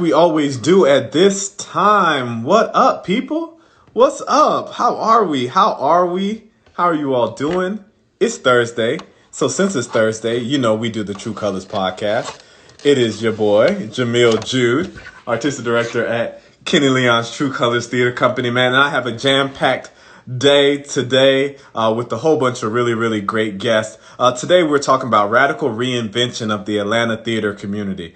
We always do at this time. What up, people? What's up? How are we? How are we? How are you all doing? It's Thursday. So since it's Thursday, you know we do the True Colors podcast. It is your boy, Jamil Jude, artistic director at Kenny Leon's True Colors Theater Company, man. And I have a jam-packed day today with a whole bunch of really, really great guests. Today we're talking about radical reinvention of the Atlanta theater community.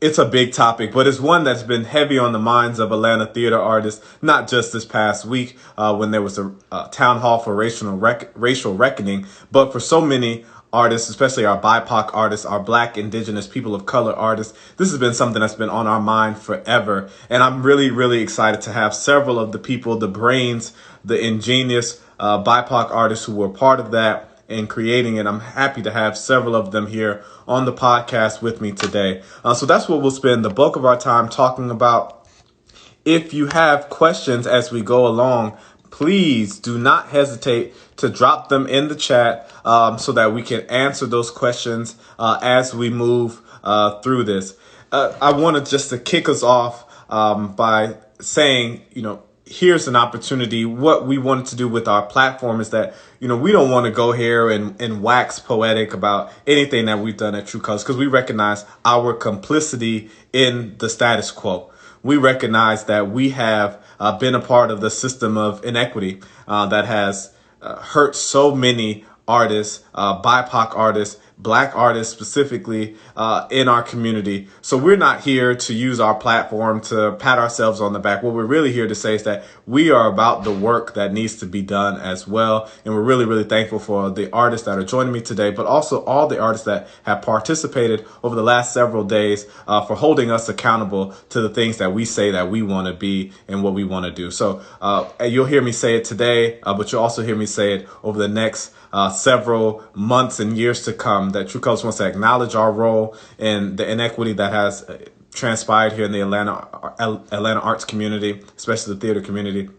It's a big topic, but it's one that's been heavy on the minds of Atlanta theater artists, not just this past week when there was a town hall for racial reckoning, but for so many artists, especially our BIPOC artists, our Black, Indigenous, people of color artists. This has been something that's been on our mind forever. And I'm really, really excited to have several of the people, the brains, the ingenious BIPOC artists who were part of that in creating it. I'm happy to have several of them here on the podcast with me today. So that's what we'll spend the bulk of our time talking about. If you have questions as we go along, please do not hesitate to drop them in the chat so that we can answer those questions as we move through this. I wanted just to kick us off by saying, here's an opportunity. What we wanted to do with our platform is that, we don't want to go here and wax poetic about anything that we've done at True Colors because we recognize our complicity in the status quo. We recognize that we have been a part of the system of inequity that has hurt so many artists, BIPOC artists, Black artists specifically in our community. So we're not here to use our platform to pat ourselves on the back. What we're really here to say is that we are about the work that needs to be done as well. And we're really, really thankful for the artists that are joining me today, but also all the artists that have participated over the last several days for holding us accountable to the things that we say that we want to be and what we want to do. So you'll hear me say it today, but you'll also hear me say it over the next several months and years to come, that True Colors wants to acknowledge our role in the inequity that has transpired here in the Atlanta arts community, especially the theater community.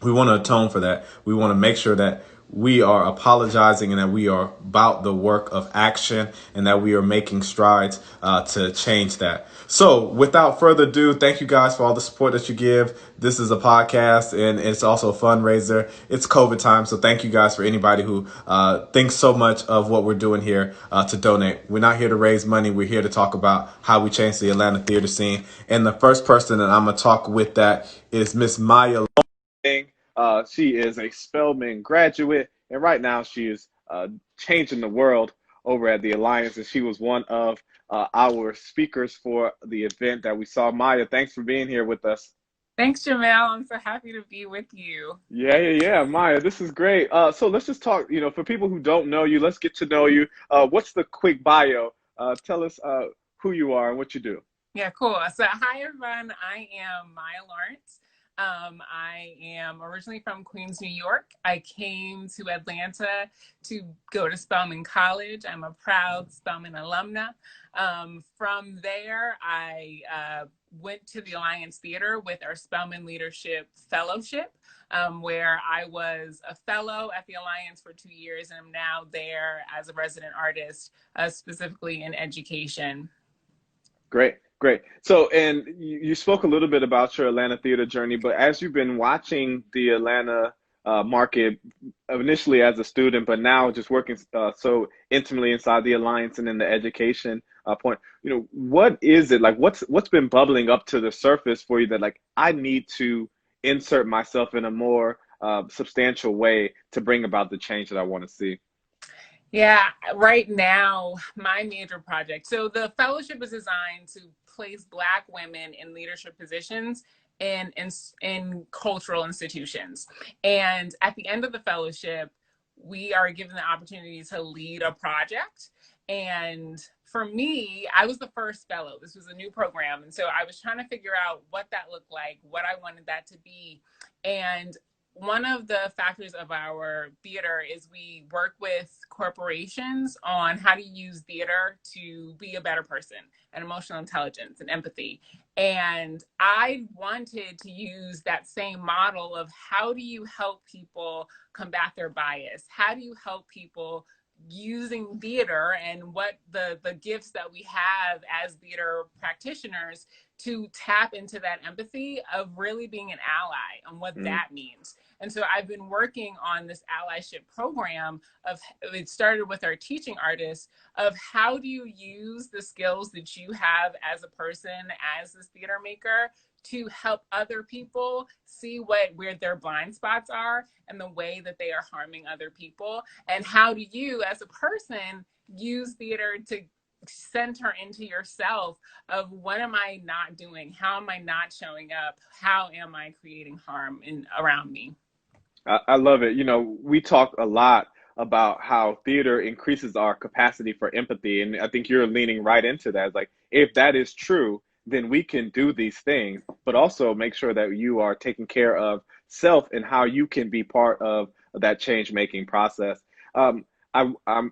We want to atone for that. We want to make sure that we are apologizing and that we are about the work of action and that we are making strides to change that. So without further ado, thank you guys for all the support that you give. This is a podcast and it's also a fundraiser. It's COVID time. So thank you guys for anybody who thinks so much of what we're doing here to donate. We're not here to raise money. We're here to talk about how we change the Atlanta theater scene. And the first person that I'm going to talk with that is Miss Maya. She is a Spelman graduate, and right now she is changing the world over at the Alliance, and she was one of our speakers for the event that we saw. Maya, thanks for being here with us. Thanks, Jamil. I'm so happy to be with you. Yeah. Maya, this is great. So let's just talk, for people who don't know you, let's get to know you. What's the quick bio? Tell us who you are and what you do. Yeah, cool. So hi, everyone. I am Maya Lawrence. I am originally from Queens, New York. I came to Atlanta to go to Spelman College. I'm a proud Spelman alumna. From there, I went to the Alliance Theater with our Spelman Leadership Fellowship, where I was a fellow at the Alliance for 2 years, and I'm now there as a resident artist, specifically in education. Great. So, and you spoke a little bit about your Atlanta theater journey, but as you've been watching the Atlanta market, initially as a student, but now just working so intimately inside the Alliance and in the education point, what is it like? What's been bubbling up to the surface for you that like I need to insert myself in a more substantial way to bring about the change that I want to see? Yeah, right now, my major project. So the fellowship is designed to place Black women in leadership positions in cultural institutions. And at the end of the fellowship, we are given the opportunity to lead a project. And for me, I was the first fellow. This was a new program. And so I was trying to figure out what that looked like, what I wanted that to be. And one of the factors of our theater is we work with corporations on how to use theater to be a better person and emotional intelligence and empathy. And I wanted to use that same model of how do you help people combat their bias? How do you help people using theater and what the gifts that we have as theater practitioners to tap into that empathy of really being an ally and what that means. And so I've been working on this allyship program of, it started with our teaching artists, of how do you use the skills that you have as a person, as this theater maker, to help other people see where their blind spots are and the way that they are harming other people. And how do you, as a person, use theater to center into yourself of what am I not doing? How am I not showing up? How am I creating harm around me? I love it. You know, we talk a lot about how theater increases our capacity for empathy. And I think you're leaning right into that. Like, if that is true, then we can do these things, but also make sure that you are taking care of self and how you can be part of that change making process. I'm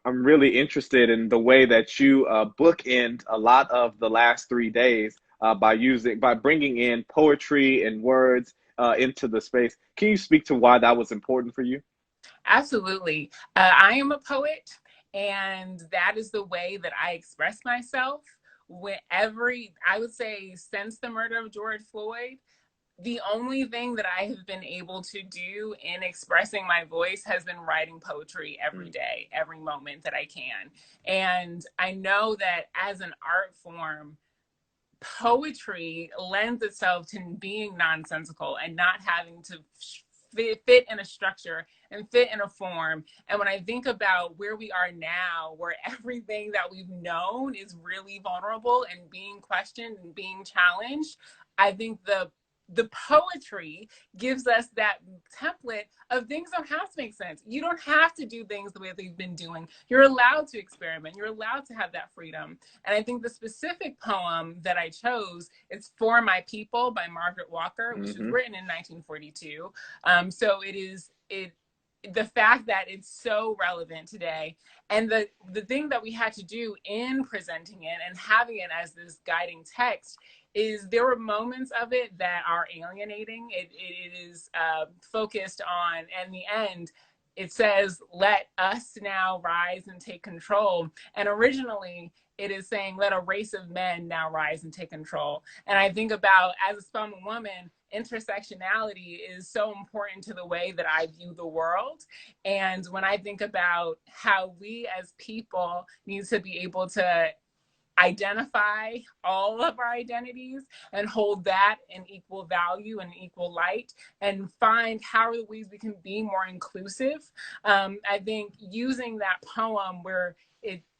really interested in the way that you bookend a lot of the last 3 days by bringing in poetry and words into the space. Can you speak to why that was important for you? Absolutely. I am a poet, and that is the way that I express myself. I would say, since the murder of George Floyd, the only thing that I have been able to do in expressing my voice has been writing poetry every day, every moment that I can. And I know that as an art form, poetry lends itself to being nonsensical and not having to fit in a structure and fit in a form. And when I think about where we are now, where everything that we've known is really vulnerable and being questioned and being challenged, I think the poetry gives us that template of things don't have to make sense. You don't have to do things the way they've been doing. You're allowed to experiment. You're allowed to have that freedom. And I think the specific poem that I chose is For My People by Margaret Walker, which was written in 1942. So the fact that it's so relevant today, and the thing that we had to do in presenting it and having it as this guiding text is there were moments of it that are alienating. It is focused on, and the end, it says, let us now rise and take control. And originally it is saying, let a race of men now rise and take control. And I think about, as a Spelman woman, intersectionality is so important to the way that I view the world. And when I think about how we as people need to be able to identify all of our identities and hold that in equal value and equal light, and find how are the ways we can be more inclusive. I think using that poem where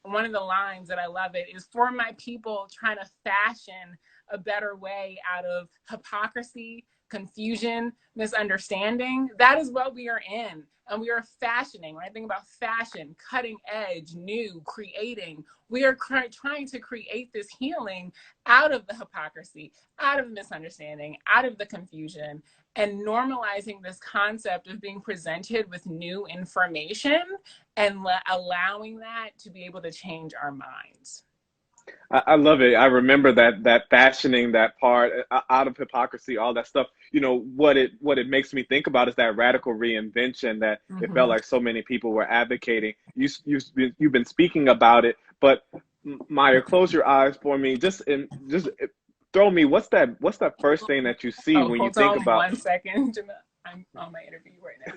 one of the lines that I love it is, for my people trying to fashion a better way out of hypocrisy, confusion, misunderstanding. That is what we are in. And we are fashioning. When I think about fashion, cutting edge, new, creating, we are trying to create this healing out of the hypocrisy, out of the misunderstanding, out of the confusion, and normalizing this concept of being presented with new information and allowing that to be able to change our minds. I love it. I remember that fashioning that part out of hypocrisy, all that stuff. You know, what it makes me think about is that radical reinvention that it felt like so many people were advocating. You've been speaking about it, but Maya, close your eyes for me. Just throw me. What's that first thing that you see when you think about? 1 second, Jamil. I'm on my interview right now.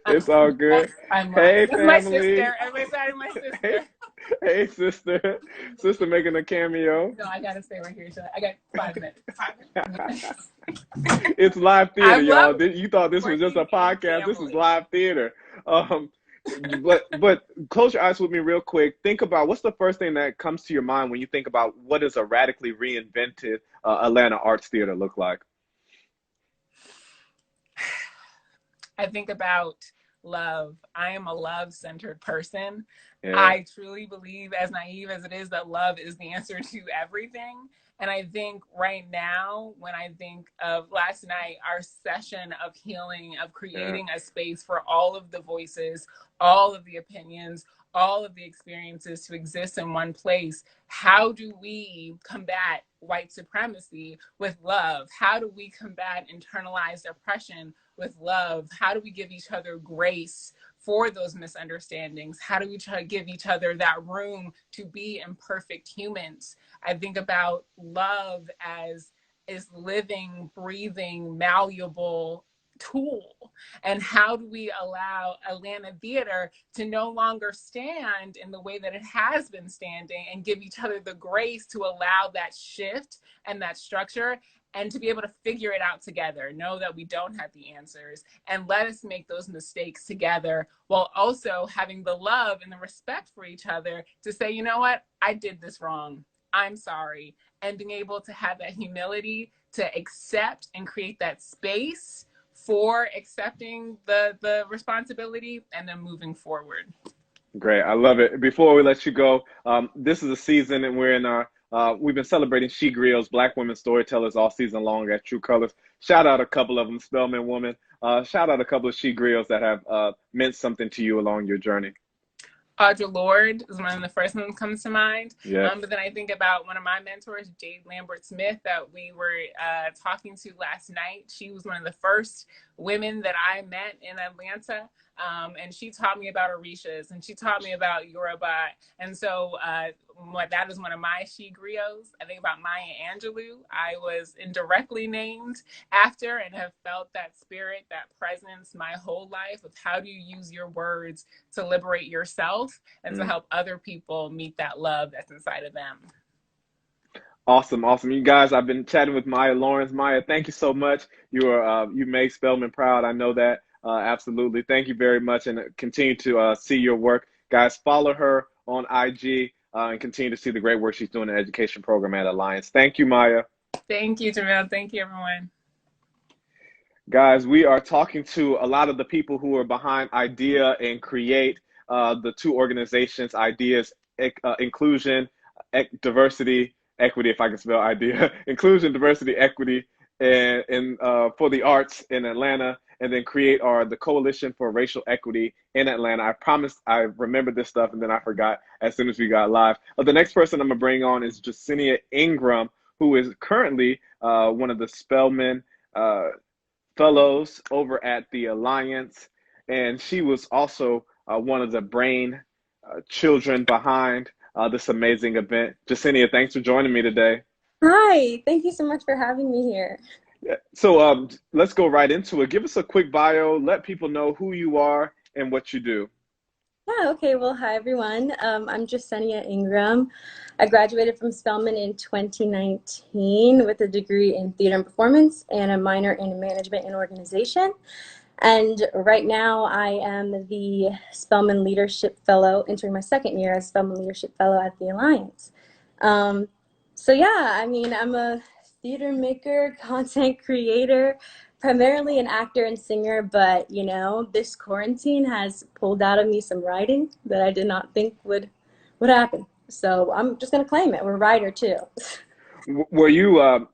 It's all good. Hey, family. My sister. Everybody's sorry, my sister. Hey, sister. Sister making a cameo. No, I gotta stay right here. So I got 5 minutes. 5 minutes. It's live theater, y'all. You thought this was just a podcast. This is live theater. But close your eyes with me real quick. Think about, what's the first thing that comes to your mind when you think about what does a radically reinvented Atlanta Arts Theater look like? I think about love. I am a love-centered person. Yeah. I truly believe, as naive as it is, that love is the answer to everything. And I think right now, when I think of last night, our session of healing, of creating a space for all of the voices, all of the opinions, all of the experiences to exist in one place, how do we combat white supremacy with love? How do we combat internalized oppression with love? How do we give each other grace for those misunderstandings? How do we try to give each other that room to be imperfect humans? I think about love as is living, breathing, malleable tool. And how do we allow Atlanta theater to no longer stand in the way that it has been standing, and give each other the grace to allow that shift and that structure, and to be able to figure it out together, know that we don't have the answers, and let us make those mistakes together, while also having the love and the respect for each other to say, you know what, I did this wrong, I'm sorry. And being able to have that humility to accept and create that space for accepting the responsibility and then moving forward. Great. I love it. Before we let you go, this is a season and we're in our, we've been celebrating She Griots, Black women storytellers all season long at True Colors. Shout out a couple of them, Spelman Woman. Shout out a couple of She Griots that have meant something to you along your journey. Audre Lorde is one of the first ones that comes to mind. Yes. But then I think about one of my mentors, Jade Lambert Smith, that we were talking to last night. She was one of the first women that I met in Atlanta. And she taught me about Orishas, and she taught me about Yoruba. And so that is one of my She Griots. I think about Maya Angelou. I was indirectly named after, and have felt that spirit, that presence my whole life of how do you use your words to liberate yourself and to help other people meet that love that's inside of them. Awesome, awesome. You guys, I've been chatting with Maya Lawrence. Maya, thank you so much. You made Spelman proud. I know that. Absolutely. Thank you very much, and continue to see your work. Guys, follow her on IG and continue to see the great work she's doing in the education program at Alliance. Thank you, Maya. Thank you, Jamil. Thank you, everyone. Guys, we are talking to a lot of the people who are behind IDEA and CREATE, the two organizations, IDEA's inclusion, diversity, equity, if I can spell IDEA, inclusion, diversity, equity, and for the arts in Atlanta. And then CREATE are the Coalition for Racial Equity in Atlanta. I promised I remembered this stuff, and then I forgot as soon as we got live. The next person I'm going to bring on is Jessenia Ingram, who is currently one of the Spelman fellows over at the Alliance. And she was also one of the brain children behind this amazing event. Jessenia, thanks for joining me today. Hi, thank you so much for having me here. So let's go right into it. Give us a quick bio. Let people know who you are and what you do. Yeah, okay. Well, hi, everyone. I'm Jessenia Ingram. I graduated from Spelman in 2019 with a degree in theater and performance and a minor in management and organization. And right now I am the Spelman Leadership Fellow, entering my second year as Spelman Leadership Fellow at the Alliance. So yeah, I mean, I'm a theater maker, content creator, primarily an actor and singer, but you know, this quarantine has pulled out of me some writing that I did not think would happen. So I'm just gonna claim it. We're a writer too. Were you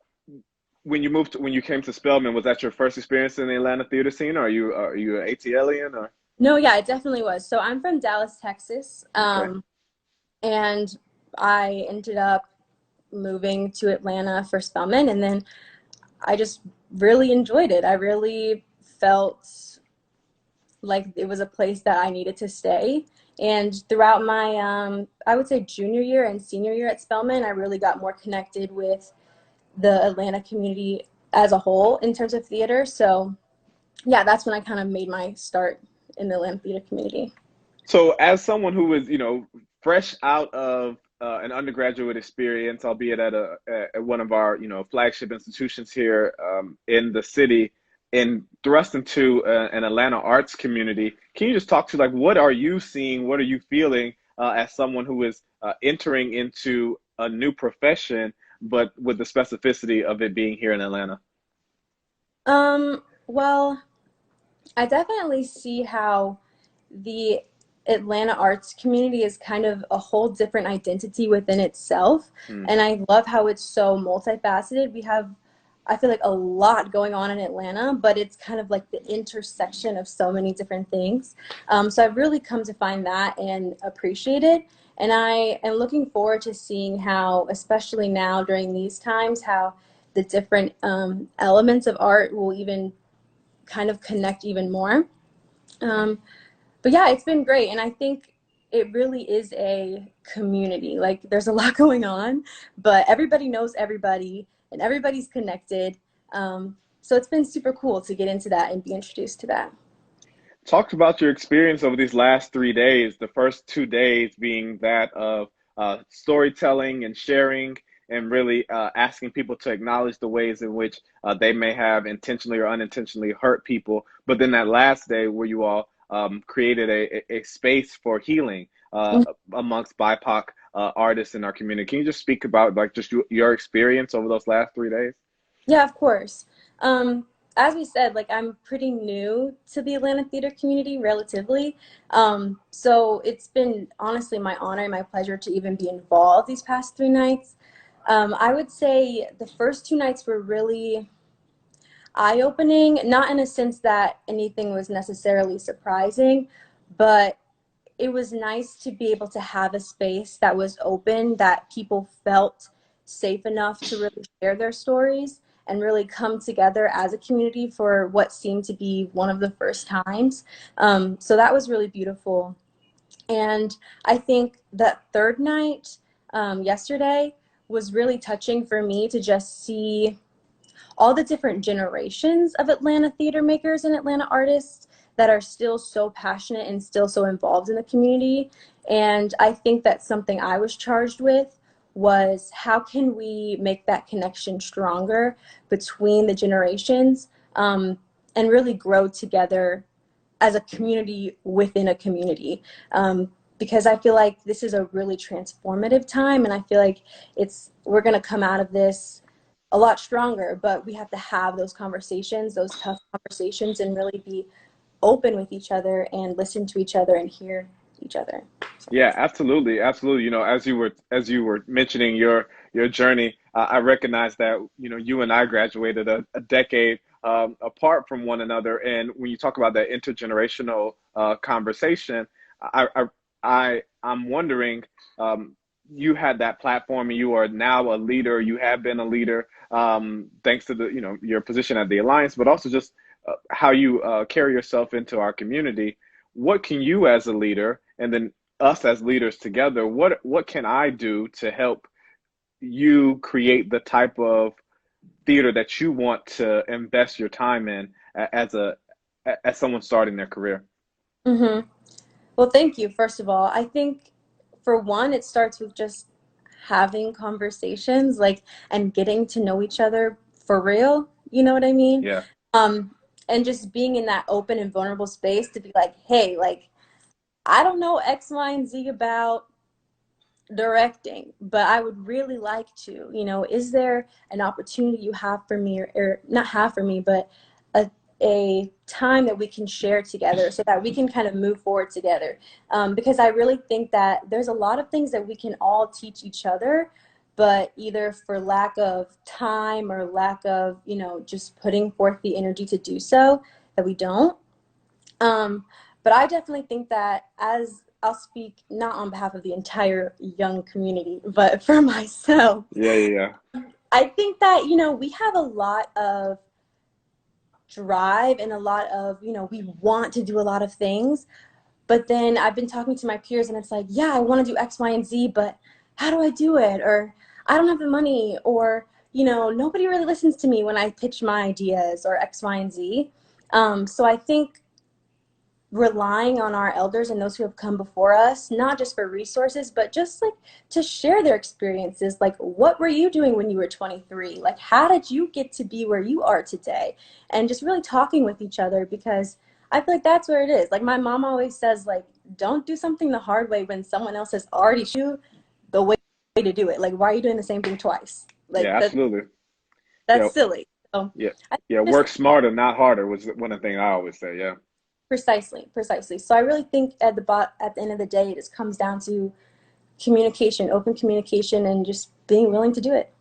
when you came to Spelman, was that your first experience in the Atlanta theater scene, or are you an ATLian or? No, yeah, it definitely was. So I'm from Dallas, Texas, Okay. and I ended up moving to Atlanta for Spelman, and then I just really enjoyed it. I really felt like it was a place that I needed to stay. And throughout my, I would say junior year and senior year at Spelman, I really got more connected with the Atlanta community as a whole in terms of theater. So yeah, that's when I kind of made my start in the Atlanta theater community. So as someone who was, fresh out of an undergraduate experience, albeit at one of our, flagship institutions here in the city, and thrust into an Atlanta arts community, can you just talk to what are you seeing, what are you feeling as someone who is entering into a new profession, but with the specificity of it being here in Atlanta? Well, I definitely see how the Atlanta arts community is kind of a whole different identity within itself. And I love how it's so multifaceted. We have, I feel like, a lot going on in Atlanta, but it's kind of like the intersection of so many different things. So I've really come to find that and appreciate it. And I am looking forward to seeing how, especially now during these times, how the different elements of art will even kind of connect even more. But yeah, it's been great. And I think it really is a community. Like there's a lot going on, but everybody knows everybody and everybody's connected. So it's been super cool to get into that and be introduced to that. Talk about your experience over these last 3 days, the first 2 days being that of storytelling and sharing and really asking people to acknowledge the ways in which they may have intentionally or unintentionally hurt people. But then that last day where you all created a space for healing amongst BIPOC artists in our community. Can you just speak about like just your experience over those last 3 days? Yeah, of course. As we said, like I'm pretty new to the Atlanta theater community relatively. So it's been honestly my honor and my pleasure to even be involved these past 3 nights. I would say the first 2 nights were really eye-opening, not in a sense that anything was necessarily surprising, but it was nice to be able to have a space that was open, that people felt safe enough to really share their stories and really come together as a community for what seemed to be one of the first times. So that was really beautiful. And I think that third night, yesterday, was really touching for me to just see all the different generations of Atlanta theater makers and Atlanta artists that are still so passionate and still so involved in the community. And I think that something I was charged with was how can we make that connection stronger between the generations, and really grow together as a community within a community. Because I feel like this is a really transformative time, and I feel like we're going to come out of this a lot stronger, but we have to have those conversations, those tough conversations, and really be open with each other and listen to each other and hear each other. So. Yeah, absolutely, absolutely. You know, as you were mentioning your journey, I recognize that you and I graduated a decade apart from one another, and when you talk about that intergenerational conversation, I I, I'm wondering. You had that platform, and you are now a leader. You have been a leader, thanks to the your position at the Alliance, but also just how you carry yourself into our community. What can you as a leader, and then us as leaders together, what can I do to help you create the type of theater that you want to invest your time in as someone starting their career? Mm-hmm. Well, thank you, first of all. I think for one, it starts with just having conversations, like, and getting to know each other for real. You know what I mean? Yeah. Um, and just being in that open and vulnerable space to be like, hey, like, I don't know X, Y, and Z about directing, but I would really like to, is there an opportunity you have for me, or not have for me, but a, a time that we can share together so that we can kind of move forward together. Because I really think that there's a lot of things that we can all teach each other, but either for lack of time or lack of, just putting forth the energy to do so, that we don't. Um, but I definitely think that, as I'll speak not on behalf of the entire young community, but for myself, Yeah, yeah, yeah. I think that, we have a lot of drive and a lot of, we want to do a lot of things. But then I've been talking to my peers and it's like, yeah, I want to do X, Y, and Z, but how do I do it? Or I don't have the money, or, nobody really listens to me when I pitch my ideas, or X, Y, and Z. So I think relying on our elders and those who have come before us, not just for resources, but just like to share their experiences. Like, what were you doing when you were 23? Like, how did you get to be where you are today? And just really talking with each other, because I feel like that's where it is. Like, my mom always says, like, don't do something the hard way when someone else has already shown you the way to do it. Like, why are you doing the same thing twice? Like, Yeah, absolutely. Yeah, that's silly. So yeah, I yeah. just Work smarter, not harder, was one of the things I always say. Yeah. precisely, precisely. So I really think at the end of the day, it just comes down to communication, open communication, and just being willing to do it.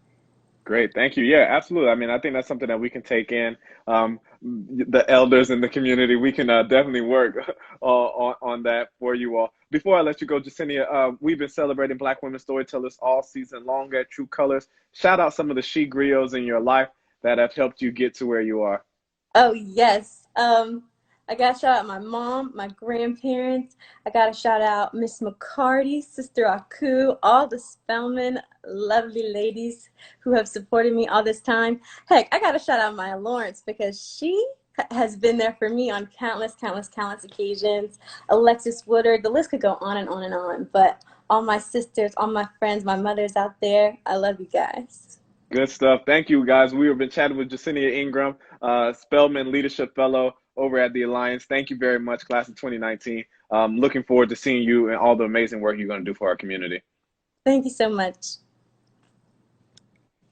Great, thank you. Yeah, absolutely. I mean, I think that's something that we can take in. The elders in the community, we can definitely work on that for you all. Before I let you go, Jessenia, we've been celebrating Black women storytellers all season long at True Colors. Shout out some of the she griots in your life that have helped you get to where you are. Oh, yes. I got to shout out my mom, my grandparents. I got to shout out Miss McCarty, Sister Aku, all the Spellman lovely ladies who have supported me all this time. Heck, I got to shout out Maya Lawrence because she has been there for me on countless occasions. Alexis Woodard, the list could go on and on and on. But all my sisters, all my friends, my mothers out there, I love you guys. Good stuff. Thank you, guys. We have been chatting with Jessenia Ingram, Spelman Leadership Fellow over at the Alliance. Thank you very much, class of 2019. Looking forward to seeing you and all the amazing work you're going to do for our community. Thank you so much.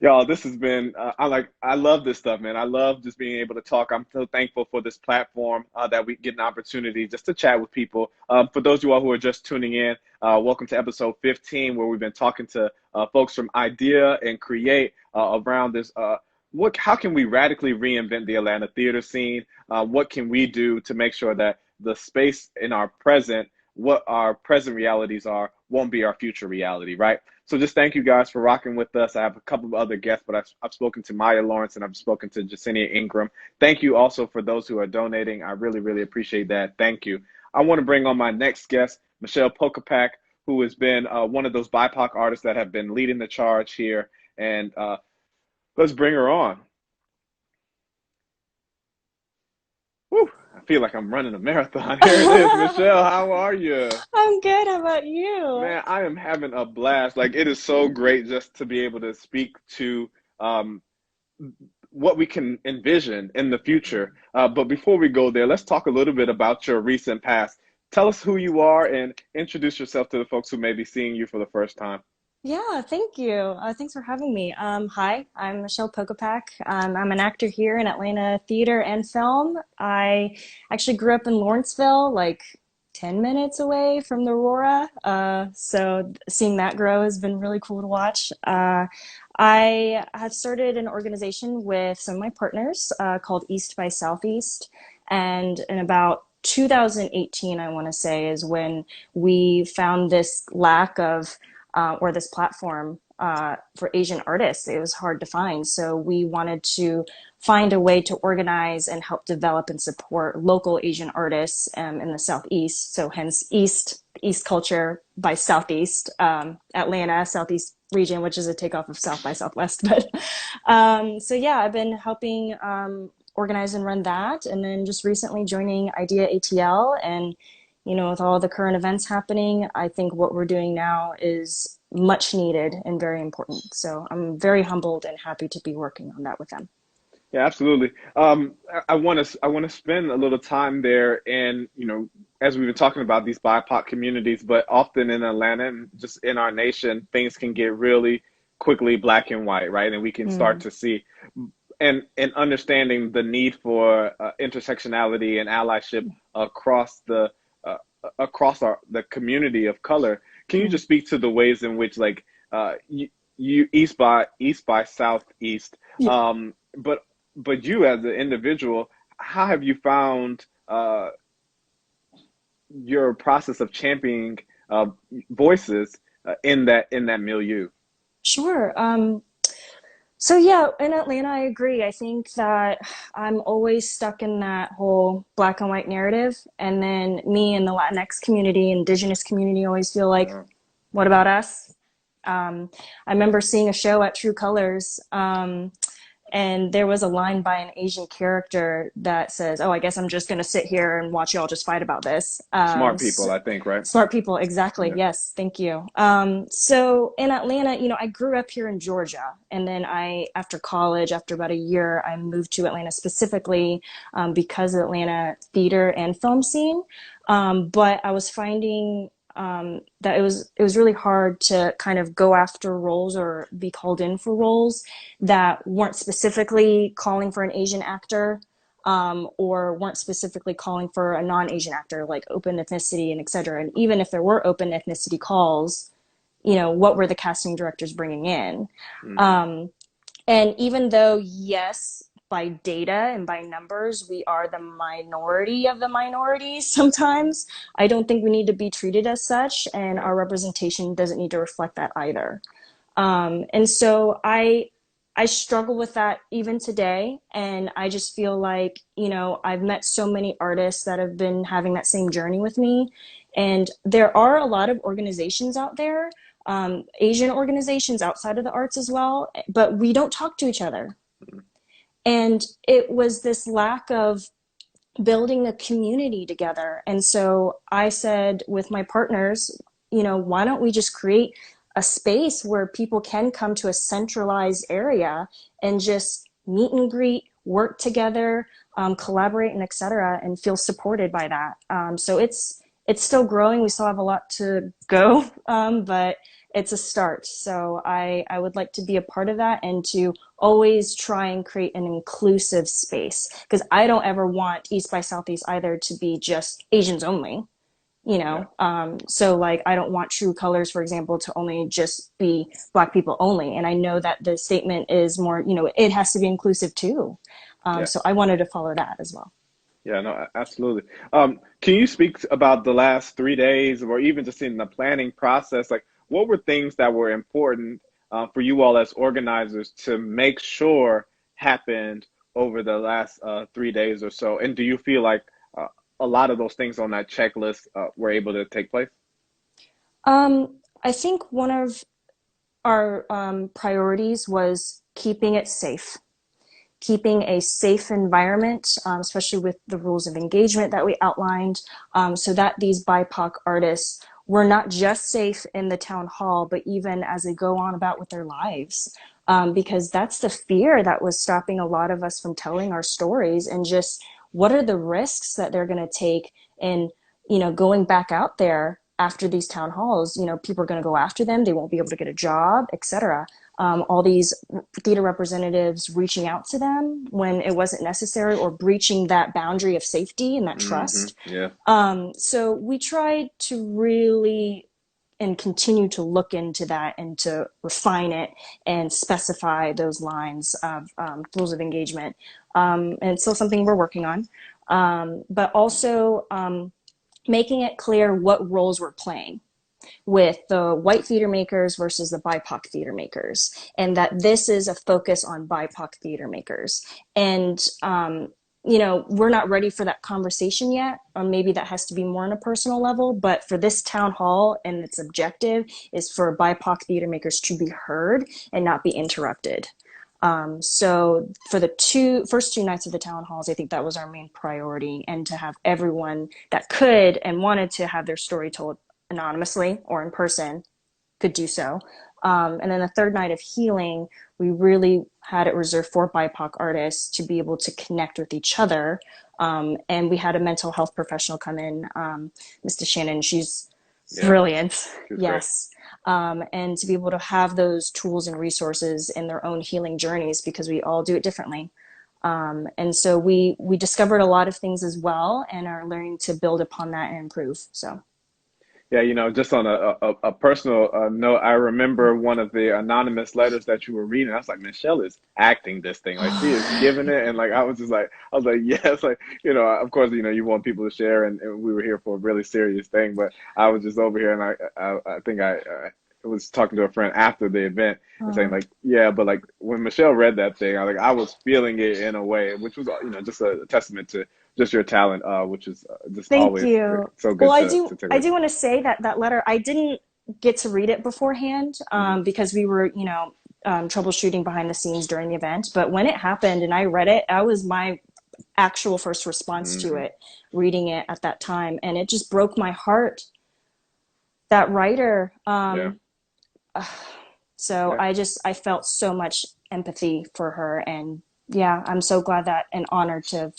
Y'all, this has been, I love this stuff, man. I love just being able to talk. I'm so thankful for this platform that we get an opportunity just to chat with people. For those of you all who are just tuning in, welcome to episode 15, where we've been talking to folks from Idea and Create around this. How can we radically reinvent the Atlanta theater scene? What can we do to make sure that the space in our present, what our present realities are, won't be our future reality, right? So just thank you guys for rocking with us. I have a couple of other guests, but I've spoken to Maya Lawrence and I've spoken to Jessenia Ingram. Thank you also for those who are donating. I really, really appreciate that. Thank you. I want to bring on my next guest, Michelle Pokopac, who has been one of those BIPOC artists that have been leading the charge here. And let's bring her on. Whew, I feel like I'm running a marathon. Here it is. Michelle, how are you? I'm good. How about you? Man, I am having a blast. Like, it is so great just to be able to speak to what we can envision in the future. But before we go there, let's talk a little bit about your recent past. Tell us who you are and introduce yourself to the folks who may be seeing you for the first time. Yeah, thank you. Thanks for having me. Hi, I'm Michelle Pokopac. I'm an actor here in Atlanta theater and film. I actually grew up in Lawrenceville, like 10 minutes away from the Aurora. So seeing that grow has been really cool to watch. I have started an organization with some of my partners called East by Southeast. And in about 2018, I want to say, is when we found this lack of or this platform for Asian artists. It was hard to find. So we wanted to find a way to organize and help develop and support local Asian artists in the Southeast. So hence East culture by Southeast, Atlanta, Southeast region, which is a takeoff of South by Southwest. But so yeah, I've been helping organize and run that. And then just recently joining Idea ATL. And you know, with all the current events happening, I think what we're doing now is much needed and very important. So I'm very humbled and happy to be working on that with them. Yeah, absolutely. I want to spend a little time there, and you know, as we've been talking about these BIPOC communities, but often in Atlanta and just in our nation, things can get really quickly black and white, right? And we can start to see and understanding the need for intersectionality and allyship across the the community of color. Can you just speak to the ways in which, like, you East by Southeast, but you as an individual, how have you found your process of championing voices in that milieu? Sure. So yeah, in Atlanta, I agree. I think that I'm always stuck in that whole black and white narrative. And then me and the Latinx community, indigenous community always feel like, what about us? I remember seeing a show at True Colors, and there was a line by an Asian character that says, "Oh, I guess I'm just going to sit here and watch y'all just fight about this." Smart people, I think, right? Smart people, exactly. Yeah. Yes, thank you. So in Atlanta, you know, I grew up here in Georgia, and then after college, after about a year, I moved to Atlanta specifically because of Atlanta theater and film scene. But I was finding that it was really hard to kind of go after roles or be called in for roles that weren't specifically calling for an Asian actor, or weren't specifically calling for a non-Asian actor, like open ethnicity and et cetera. And even if there were open ethnicity calls, you know, what were the casting directors bringing in? And even though, yes, by data and by numbers, we are the minority of the minorities sometimes, I don't think we need to be treated as such, and our representation doesn't need to reflect that either. And so I I struggle with that even today. And I just feel like, I've met so many artists that have been having that same journey with me. And there are a lot of organizations out there, Asian organizations outside of the arts as well, but we don't talk to each other. And it was this lack of building a community together. And so I said with my partners, why don't we just create a space where people can come to a centralized area and just meet and greet, work together, collaborate, and et cetera, and feel supported by that. So it's still growing. We still have a lot to go, but it's a start. So I would like to be a part of that and to always try and create an inclusive space, because I don't ever want East by Southeast either to be just Asians only. So like I don't want True Colors, for example, to only just be Black people only. And I know that the statement is more, it has to be inclusive too. So I wanted to follow that as well. Yeah, no, absolutely. Can you speak about the last 3 days, or even just in the planning process? Like, what were things that were important for you all as organizers to make sure happened over the last 3 days or so? And do you feel like a lot of those things on that checklist were able to take place? I think one of our priorities was keeping it safe, keeping a safe environment, especially with the rules of engagement that we outlined, so that these BIPOC artists were not just safe in the town hall, but even as they go on about with their lives. Because that's the fear that was stopping a lot of us from telling our stories, and just what are the risks that they're going to take in, going back out there after these town halls. People are going to go after them. They won't be able to get a job, etc. All these theater representatives reaching out to them when it wasn't necessary, or breaching that boundary of safety and that trust. Yeah. So we tried to really and continue to look into that and to refine it and specify those lines of rules of engagement. And it's still something we're working on. But also making it clear what roles we're playing with the white theater makers versus the BIPOC theater makers, and that this is a focus on BIPOC theater makers. And we're not ready for that conversation yet, or maybe that has to be more on a personal level. But for this town hall, and its objective is for BIPOC theater makers to be heard and not be interrupted. So for the first two nights of the town halls, I think that was our main priority, and to have everyone that could and wanted to have their story told anonymously or in person could do so. And then the third night of healing, we really had it reserved for BIPOC artists to be able to connect with each other. And we had a mental health professional come in, Mr. Shannon. She's brilliant. Yes. And to be able to have those tools and resources in their own healing journeys, because we all do it differently. And so we discovered a lot of things as well, and are learning to build upon that and improve. So. Yeah, just on a personal note, I remember one of the anonymous letters that you were reading. I was like, Michelle is acting this thing. Like, she is giving it. And like, I was like, yes, like, of course, you want people to share, and we were here for a really serious thing. But I was just over here, and I think I was talking to a friend after the event and saying like, yeah, but like when Michelle read that thing, I was feeling it in a way, which was, just a testament to just your talent, which is just Thank always you. so good. Well, I do want to say that letter, I didn't get to read it beforehand, because we were, troubleshooting behind the scenes during the event. But when it happened and I read it, that was my actual first response to it, reading it at that time. And it just broke my heart. That writer, so I felt so much empathy for her, and I'm so glad that, and honored to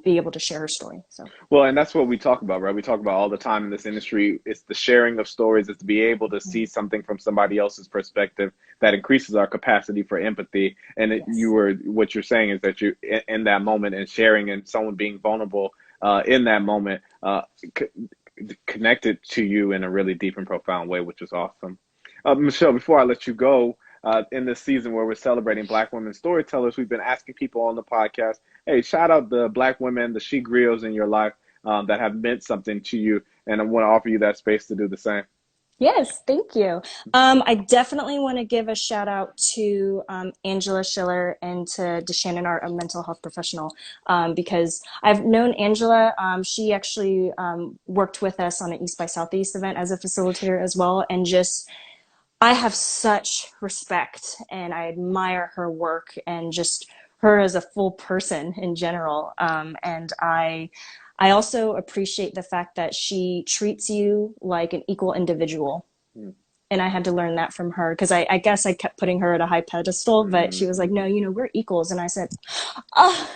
be able to share her story. So. Well, and that's what we talk about, right? We talk about all the time in this industry. It's the sharing of stories. It's to be able to see something from somebody else's perspective that increases our capacity for empathy. And what you're saying is that you, in that moment, and sharing, and someone being vulnerable in that moment, connected to you in a really deep and profound way, which is awesome. Michelle, before I let you go, in this season where we're celebrating Black women storytellers, we've been asking people on the podcast, hey, shout out the Black women, the she griots in your life that have meant something to you. And I want to offer you that space to do the same. Yes, thank you. I definitely want to give a shout out to Angela Schiller and to DeShannon Art, a mental health professional, because I've known Angela. She actually worked with us on an East by Southeast event as a facilitator as well. And just, I have such respect and I admire her work and just her as a full person in general. I also appreciate the fact that she treats you like an equal individual, and I had to learn that from her because I guess I kept putting her at a high pedestal, but she was like, no, we're equals. And I said, oh.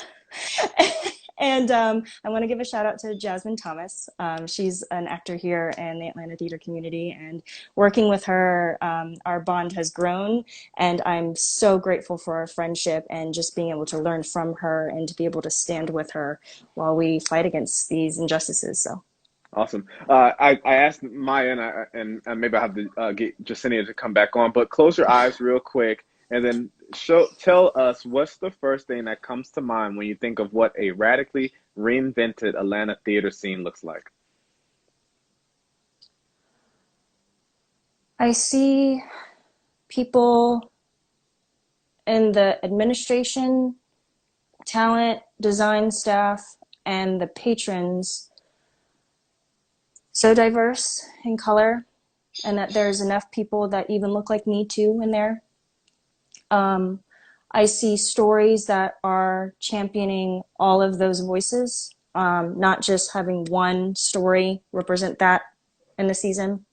And I want to give a shout out to Jasmine Thomas. She's an actor here in the Atlanta theater community, and working with her, our bond has grown, and I'm so grateful for our friendship and just being able to learn from her and to be able to stand with her while we fight against these injustices. So. Awesome. I asked Maya, and maybe I have to get Jessenia to come back on, but close your eyes real quick and then tell us what's the first thing that comes to mind when you think of what a radically reinvented Atlanta theater scene looks like. I see people in the administration, talent, design staff, and the patrons so diverse in color, and that there's enough people that even look like me too in there. I see stories that are championing all of those voices, not just having one story represent that in the season.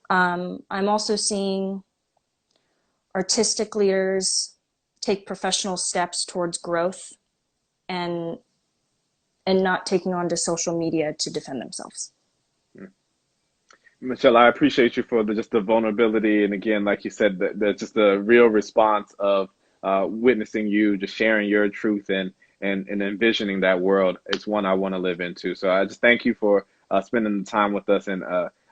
I'm also seeing artistic leaders take professional steps towards growth and not taking on to social media to defend themselves. Michelle, I appreciate you for just the vulnerability, and again, like you said, that's just the real response of witnessing you, just sharing your truth and envisioning that world. It's one I want to live into. So I just thank you for spending the time with us, and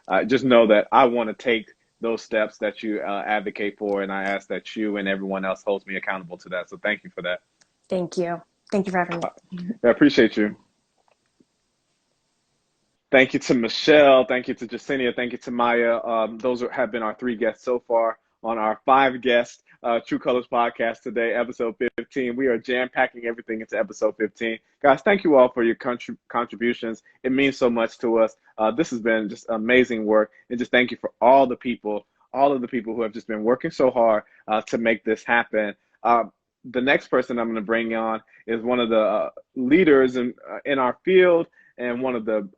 I just know that I want to take those steps that you advocate for, and I ask that you and everyone else holds me accountable to that. So thank you for that. Thank you. Thank you for having me. I appreciate you. Thank you to Michelle. Thank you to Jessenia. Thank you to Maya. Those have been our 3 guests so far on our 5 guest True Colors podcast today, episode 15. We are jam-packing everything into episode 15. Guys, thank you all for your contributions. It means so much to us. This has been just amazing work. And just thank you for all of the people who have just been working so hard to make this happen. The next person I'm going to bring on is one of the leaders in our field and one of the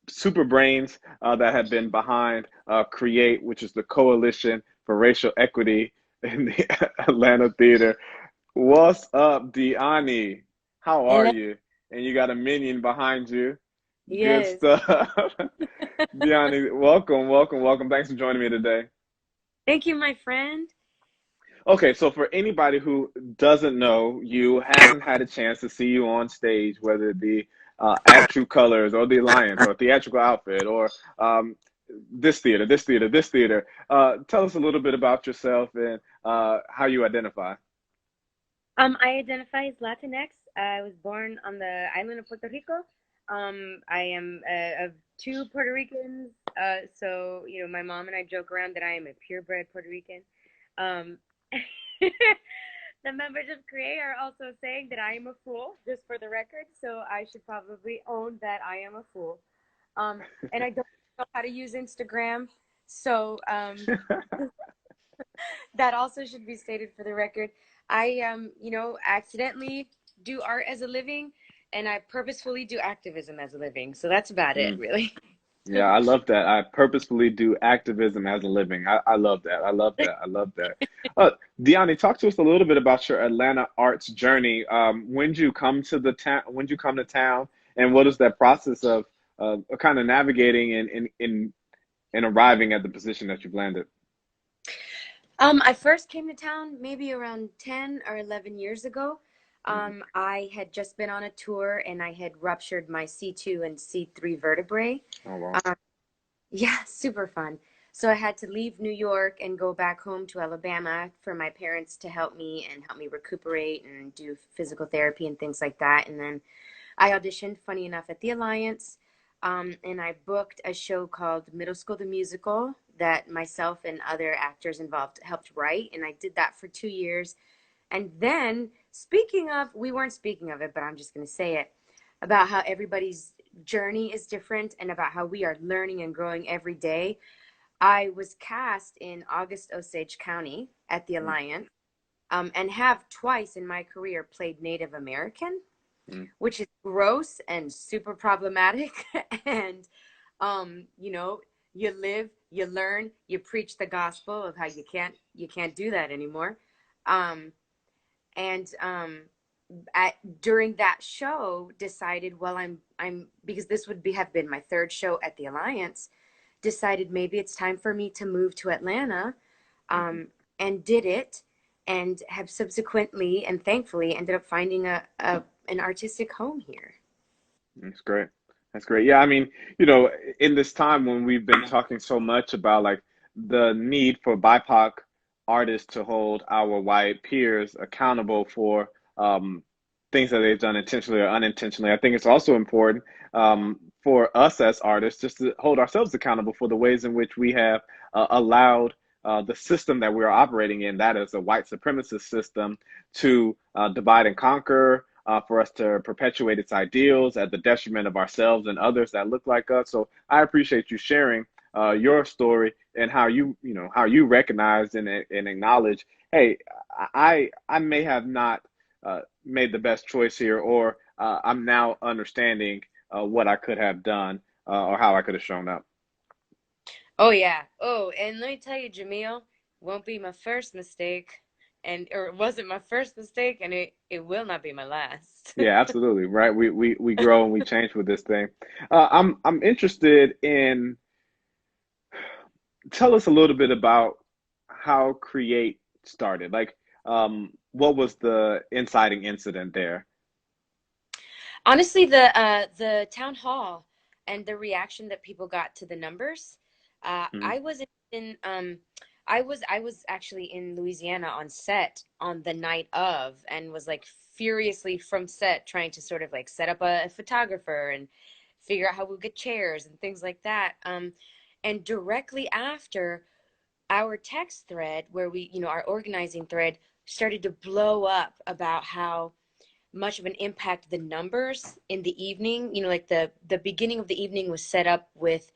super brains that have been behind CREATE, which is the Coalition for Racial Equity in the Atlanta theater. What's up, Diany? How are you? And you got a minion behind you. Yes. Good stuff. Diany, welcome. Thanks for joining me today. Thank you, my friend. Okay, so for anybody who doesn't know you, hasn't had a chance to see you on stage, whether it be at True Colors or the Alliance or theatrical outfit or this theater. Tell us a little bit about yourself and how you identify. I identify as Latinx. I was born on the island of Puerto Rico. I am of 2 Puerto Ricans. So, my mom and I joke around that I am a purebred Puerto Rican. The members of CREATE are also saying that I am a fool, just for the record. So I should probably own that I am a fool. And I don't know how to use Instagram. So that also should be stated for the record. I, accidentally do art as a living, and I purposefully do activism as a living. So that's about it, really. Yeah, I love that. I purposefully do activism as a living. I love that. I love that. Diany, talk to us a little bit about your Atlanta arts journey. When did you come to the town? When did you come to town? And what is that process of kind of navigating and arriving at the position that you've landed? I first came to town maybe around 10 or 11 years ago. I had just been on a tour and I had ruptured my C2 and C3 vertebrae. Oh, wow. Yeah, super fun. So I had to leave New York and go back home to Alabama for my parents to help me recuperate and do physical therapy and things like that. And then I auditioned, funny enough, at the Alliance. And I booked a show called Middle School the Musical that myself and other actors involved helped write. And I did that for 2 years. And then, speaking of, we weren't speaking of it, but I'm just going to say it, about how everybody's journey is different and about how we are learning and growing every day. I was cast in August Osage County at the Alliance, and have twice in my career played Native American, which is gross and super problematic. And, you know, you live, you learn, you preach the gospel of how you can't do that anymore. And during that show, decided, well, I'm because this would have been my third show at the Alliance, decided maybe it's time for me to move to Atlanta, and did it, and have subsequently and thankfully ended up finding an artistic home here. That's great. That's great. Yeah, I mean, you know, in this time when we've been talking so much about like the need for BIPOC artists to hold our white peers accountable for things that they've done intentionally or unintentionally, I think it's also important for us as artists just to hold ourselves accountable for the ways in which we have allowed the system that we're operating in, that is a white supremacist system, to divide and conquer, for us to perpetuate its ideals at the detriment of ourselves and others that look like us. So I appreciate you sharing your story and how how you recognize and acknowledge, hey, I may have not made the best choice here, or I'm now understanding what I could have done or how I could have shown up. Oh yeah. Oh, and let me tell you, Jamil, won't be my first mistake, or it wasn't my first mistake, and it will not be my last. Yeah, absolutely. Right. We grow and we change with this thing. I'm interested in, tell us a little bit about how Create started. Like, what was the inciting incident there? Honestly, the town hall and the reaction that people got to the numbers. Mhm. I was in I was actually in Louisiana on set on the night of, and was like furiously from set trying to sort of like set up a photographer and figure out how we'll get chairs and things like that. And directly after, our text thread, where our organizing thread, started to blow up about how much of an impact the numbers in the evening, like the beginning of the evening was set up with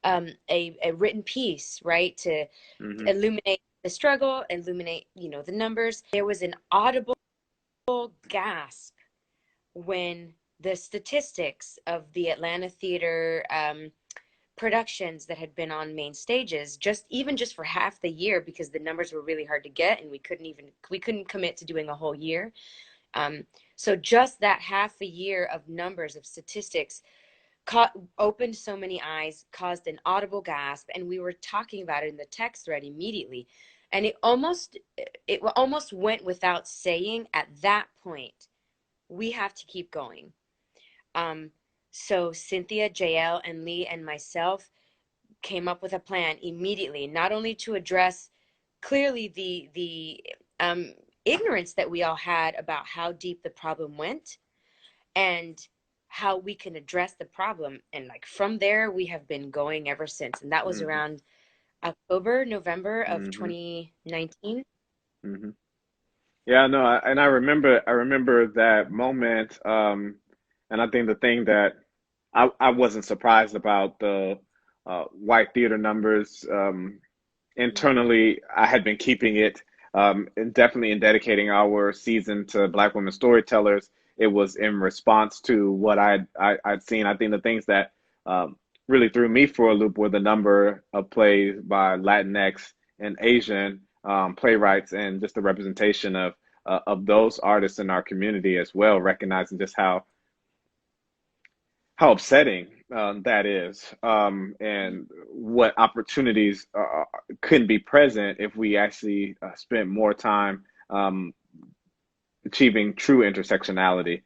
a written piece, right, to Hmm. illuminate the struggle, illuminate the numbers. There was an audible gasp when the statistics of the Atlanta theater productions that had been on main stages, just for half the year, because the numbers were really hard to get, and we couldn't commit to doing a whole year. So just that half a year of numbers, of statistics, opened so many eyes, caused an audible gasp, and we were talking about it in the text thread immediately. And it almost went without saying at that point, we have to keep going. So Cynthia, JL, and Lee and myself came up with a plan immediately, not only to address clearly the ignorance that we all had about how deep the problem went and how we can address the problem. And like from there, we have been going ever since. And that was Hmm. around November of Hmm. 2019. Hmm. Yeah, no, and I remember that moment. And I think the thing that I wasn't surprised about the white theater numbers. Internally, I had been keeping it, and definitely in dedicating our season to Black women storytellers. It was in response to what I'd seen. I think the things that really threw me for a loop were the number of plays by Latinx and Asian playwrights, and just the representation of those artists in our community as well, recognizing just how upsetting that is, and what opportunities couldn't be present if we actually spent more time achieving true intersectionality.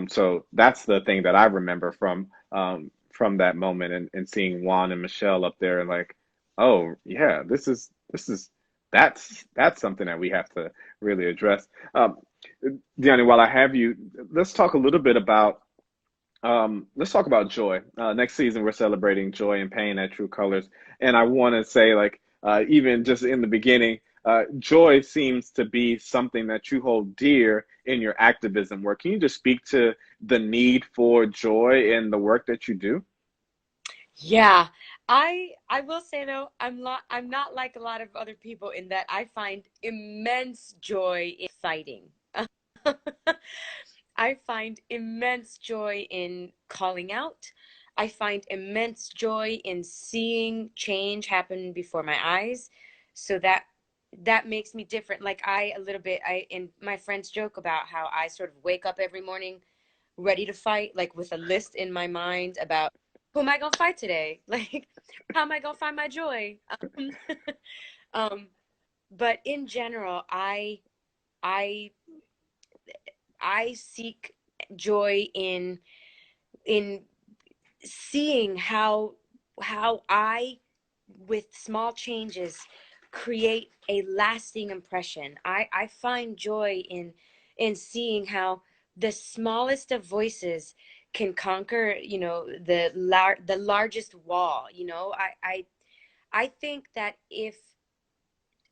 So that's the thing that I remember from that moment, and seeing Juan and Michelle up there, and like, oh yeah, this is that's something that we have to really address. Diany, while I have you, let's talk a little bit about Let's talk about joy. Next season, we're celebrating joy and pain at True Colors. And I want to say, like, even just in the beginning, joy seems to be something that you hold dear in your activism work. Can you just speak to the need for joy in the work that you do? Yeah, I will say though, I'm not like a lot of other people in that I find immense joy in fighting. I find immense joy in calling out. I find immense joy in seeing change happen before my eyes. So that makes me different. Like I a little bit I and my friends joke about how I sort of wake up every morning ready to fight, like with a list in my mind about who am I gonna fight today? Like, how am I gonna find my joy? Um, but in general, I I seek joy in seeing how I, with small changes, create a lasting impression. I find joy in seeing how the smallest of voices can conquer, the largest wall. I think that if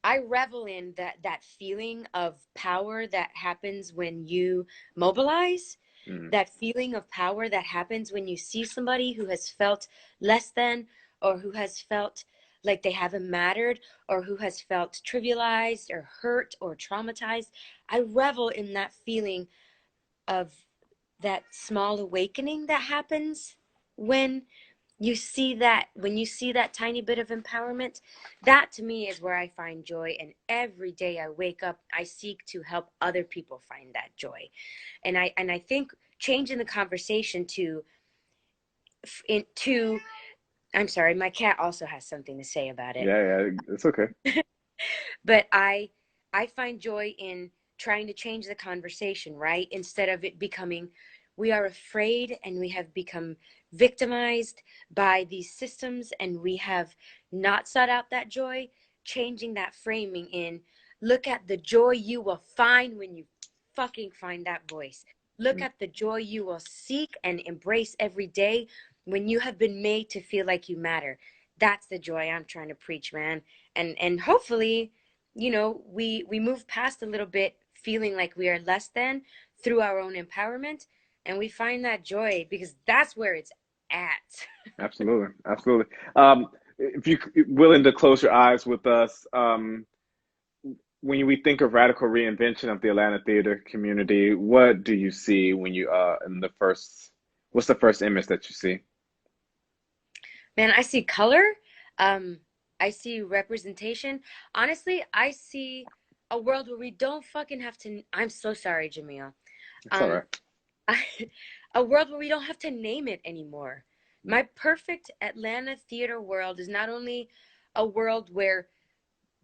I revel in that feeling of power that happens when you mobilize, Mm, that feeling of power that happens when you see somebody who has felt less than, or who has felt like they haven't mattered, or who has felt trivialized or hurt or traumatized. I revel in that feeling of that small awakening that happens when when you see that tiny bit of empowerment. That to me is where I find joy, and every day I wake up I seek to help other people find that joy. And I think changing the conversation to I'm sorry, my cat also has something to say about it. yeah, yeah, it's okay. But I find joy in trying to change the conversation, right? Instead of it becoming we are afraid and we have become victimized by these systems and we have not sought out that joy. Changing that framing in look at the joy you will find when you fucking find that voice. Look Mm, at the joy you will seek and embrace every day when you have been made to feel like you matter. That's the joy I'm trying to preach, man. And hopefully, we move past a little bit feeling like we are less than through our own empowerment, and we find that joy because that's where it's at. absolutely, absolutely. If you willing to close your eyes with us, when we think of radical reinvention of the Atlanta theater community, what do you see when you in the first? What's the first image that you see? Man, I see color. Um, I see representation. Honestly, I see a world where we don't fucking have to. I'm so sorry, Jamil. It's all Um, right. I, a world where we don't have to name it anymore. My perfect Atlanta theater world is not only a world where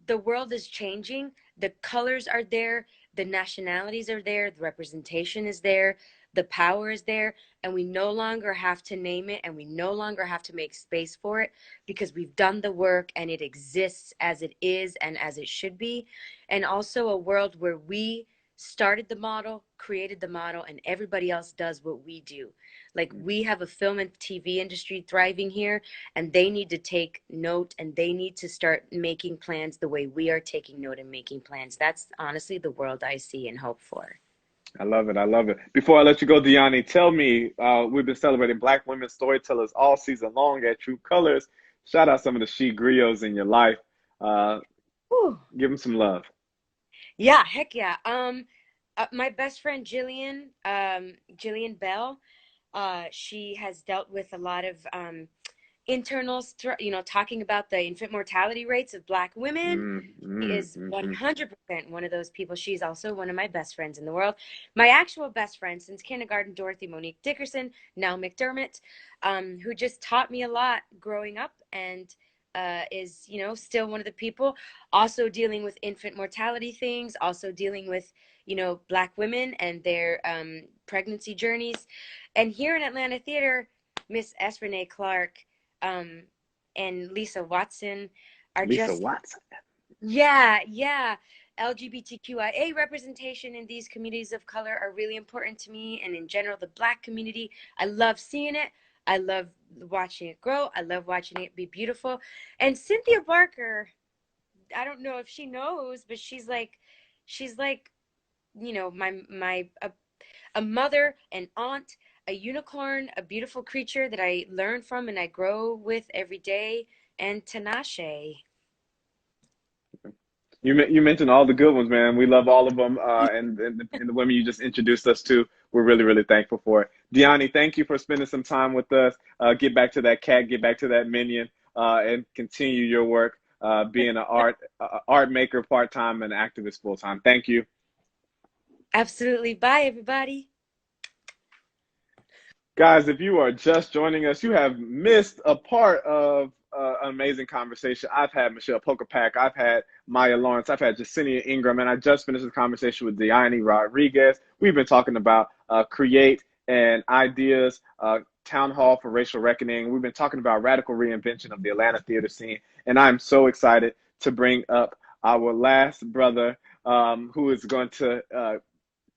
the world is changing, the colors are there, the nationalities are there, the representation is there, the power is there, and we no longer have to name it and we no longer have to make space for it because we've done the work and it exists as it is and as it should be. And also a world where we started the model, created the model, and everybody else does what we do. Like we have a film and TV industry thriving here, and they need to take note and they need to start making plans the way we are taking note and making plans. That's honestly the world I see and hope for. I love it. I love it. Before I let you go, Diany, tell me, we've been celebrating Black women storytellers all season long at True Colors. Shout out some of the she griots in your life. Uh, Whew. give them some love. Yeah, heck yeah. My best friend Jillian Bell, she has dealt with a lot of internals, talking about the infant mortality rates of Black women. Is Mm. 100% one of those people. She's also one of my best friends in the world. My actual best friend since kindergarten, Dorothy Monique Dickerson, now McDermott, who just taught me a lot growing up and is, still one of the people also dealing with infant mortality things, also dealing with, Black women and their pregnancy journeys. And here in Atlanta Theater, Miss S. Renee Clark um, and Lisa Watson are Lisa just Watson. yeah, yeah. LGBTQIA representation in these communities of color are really important to me. And in general, the Black community, I love seeing it. I love watching it grow. I love watching it be beautiful. And Cynthia Barker, I don't know if she knows, but she's like, you know, a mother, an aunt, a unicorn, a beautiful creature that I learn from and I grow with every day. And Tinashe. You mentioned all the good ones, man. We love all of them, and the women you just introduced us to, we're really, really thankful for it. Diany, thank you for spending some time with us. Get back to that cat, get back to that minion, and continue your work, being an art maker part-time and activist full-time. Thank you. Absolutely. Bye, everybody. Guys, if you are just joining us, you have missed a part of an amazing conversation. I've had Michelle Pokopac, I've had Maya Lawrence, I've had Jessenia Ingram, and I just finished a conversation with Diany Rodriguez. We've been talking about create and ideas, town hall for racial reckoning. We've been talking about radical reinvention of the Atlanta theater scene, and I'm so excited to bring up our last brother, who is going to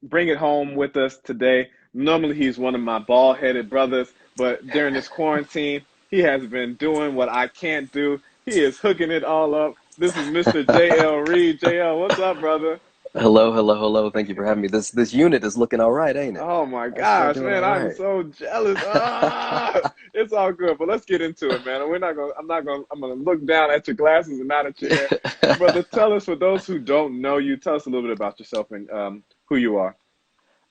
bring it home with us today. Normally, he's one of my bald-headed brothers, but during this quarantine, he has been doing what I can't do. He is hooking it all up. This is Mr. JL Reed. JL, what's up, brother? Hello, hello, hello. Thank you for having me. This unit is looking all right, ain't it? Oh my gosh, man, I'm so jealous. It's all good, but let's get into it, man. I'm gonna look down at your glasses and not at your head. Brother, tell us, for those who don't know you, tell us a little bit about yourself and who you are.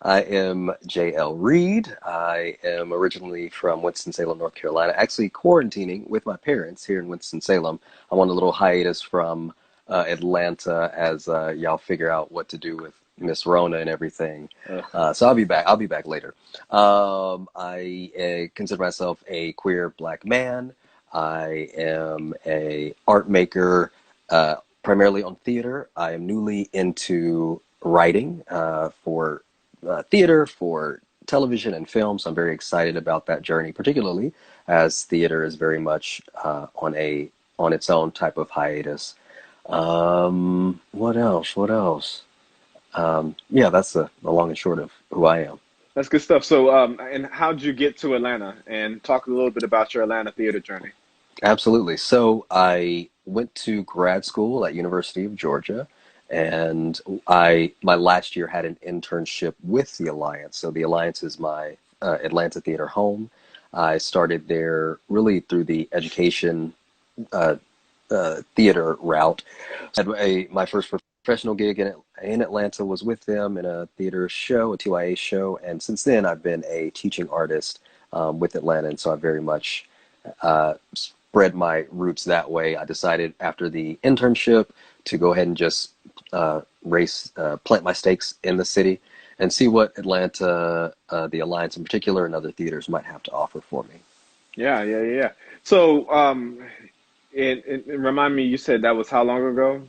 I am JL Reed. I am originally from Winston-Salem, North Carolina, actually quarantining with my parents here in Winston-Salem. I'm on a little hiatus from Atlanta as y'all figure out what to do with Miss Rona and everything. So I'll be back. I'll be back later. I consider myself a queer Black man. I am a art maker, primarily on theater. I am newly into writing for theater, for television and film, so I'm very excited about that journey, particularly as theater is very much on its own type of hiatus. What else? Yeah, that's the long and short of who I am. That's good stuff. So, and how'd you get to Atlanta? And talk a little bit about your Atlanta theater journey. Absolutely. So I went to grad school at University of Georgia. And my last year had an internship with the Alliance. So the Alliance is my Atlanta theater home. I started there really through the education theater route. My first professional gig in Atlanta was with them in a theater show, a TYA show. And since then, I've been a teaching artist with Atlanta. And so I very much spread my roots that way. I decided after the internship to go ahead and just plant my stakes in the city and see what Atlanta, the Alliance in particular, and other theaters might have to offer for me. Yeah. So, and remind me, you said that was how long ago?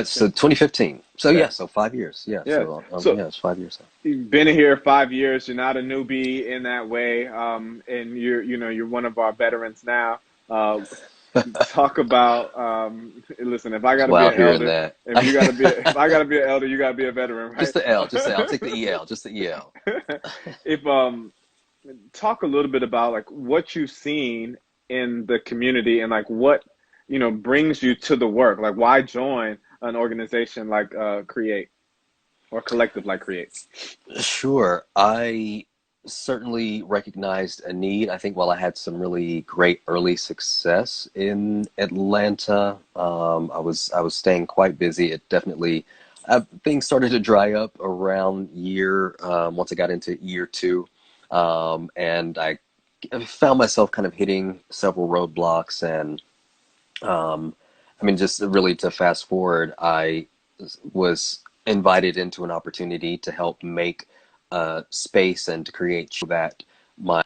So 2015. So yeah, so 5 years. Yeah. So it's 5 years. You've been here 5 years. You're not a newbie in that way, and you're one of our veterans now. Talk about listen, if I gotta be an elder, if I gotta be an elder, you gotta be a veteran, right? Just the L, I'll take the EL, just the EL. If talk a little bit about like what you've seen in the community and like what brings you to the work. Like why join an organization like Create or collective like Create? Sure. I certainly recognized a need. I think while I had some really great early success in Atlanta, I was staying quite busy. It definitely things started to dry up around once I got into year two, and I found myself kind of hitting several roadblocks. And just really to fast forward, I was invited into an opportunity to help make space and to create that my